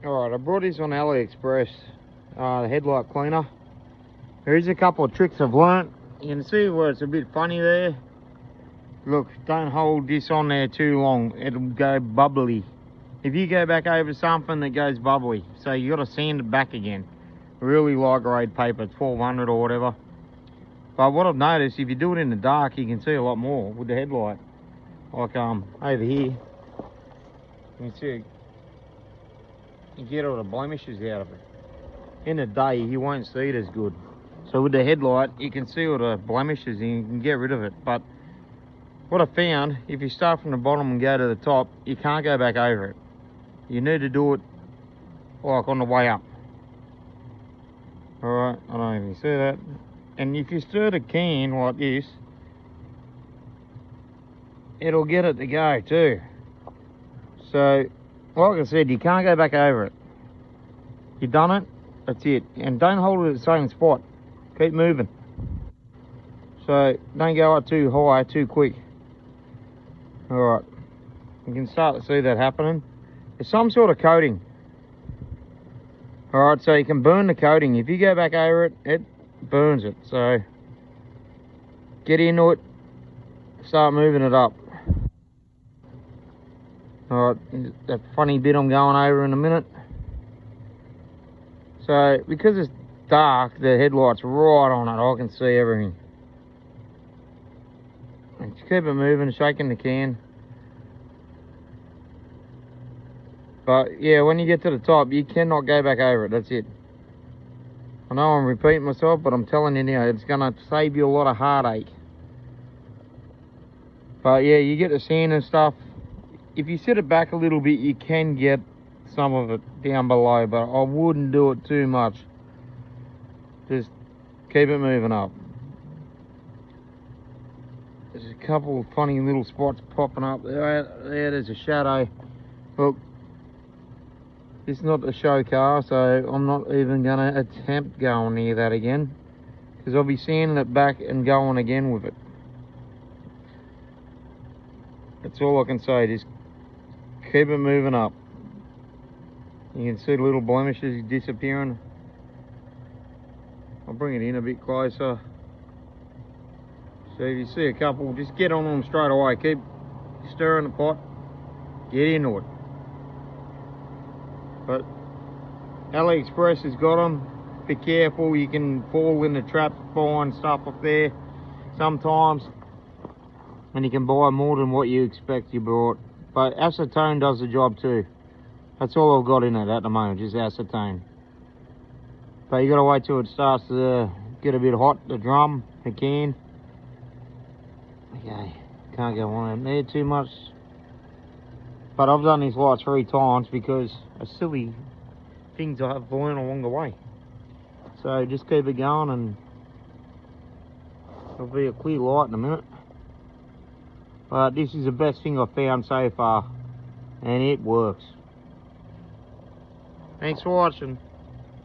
Alright, I brought this on AliExpress, the headlight cleaner. There is a couple of tricks I've learnt. You can see where it's a bit funny there. Look, don't hold this on there too long, it'll go bubbly. If you go back over something that goes bubbly, so you got to sand it back again. Really light grade paper, 1200 or whatever. But what I've noticed, if you do it in the dark, you can see a lot more with the headlight. Like over here, you can see you get all the blemishes out of it. In the day, you won't see it as good. So with the headlight, you can see all the blemishes and you can get rid of it. But what I found, if you start from the bottom and go to the top, you can't go back over it. You need to do it like on the way up. Alright, I don't know if you see that. And if you stir the can like this, it'll get it to go too. So, like I said, you can't go back over it. You've done it, that's it. And don't hold it at the same spot. Keep moving. So, don't go up too high, too quick. Alright, you can start to see that happening. There's some sort of coating. Alright, so you can burn the coating. If you go back over it, it burns it. So, get into it, start moving it up. Alright, that funny bit I'm going over in a minute. So, because it's dark, the headlight's right on it, I can see everything. And just keep it moving, shaking the can. But yeah, when you get to the top, you cannot go back over it, that's it. I know I'm repeating myself, but I'm telling you now, it's gonna save you a lot of heartache. But yeah, you get the sand and stuff. If you set it back a little bit, you can get some of it down below, but I wouldn't do it too much. Just keep it moving up. There's a couple of funny little spots popping up there's a shadow. Look, it's not a show car, so I'm not even gonna attempt going near that again, because I'll be sanding it back and going again with it. That's all I can say, just keep it moving up. You can see the little blemishes disappearing. I'll bring it in a bit closer. So if you see a couple, just get on them straight away. Keep stirring the pot, get into it. But AliExpress has got them. Be careful, you can fall in the trap buying stuff up there sometimes, and you can buy more than what you expect you bought. But acetone does the job too. That's all I've got in it at the moment, just acetone. But you gotta wait till it starts to get a bit hot, the drum, the can. Okay, can't go on in there too much. But I've done this like 3 times because of silly things I have learned along the way. So just keep it going and it'll be a clear light in a minute. But this is the best thing I've found so far, and it works. Thanks for watching.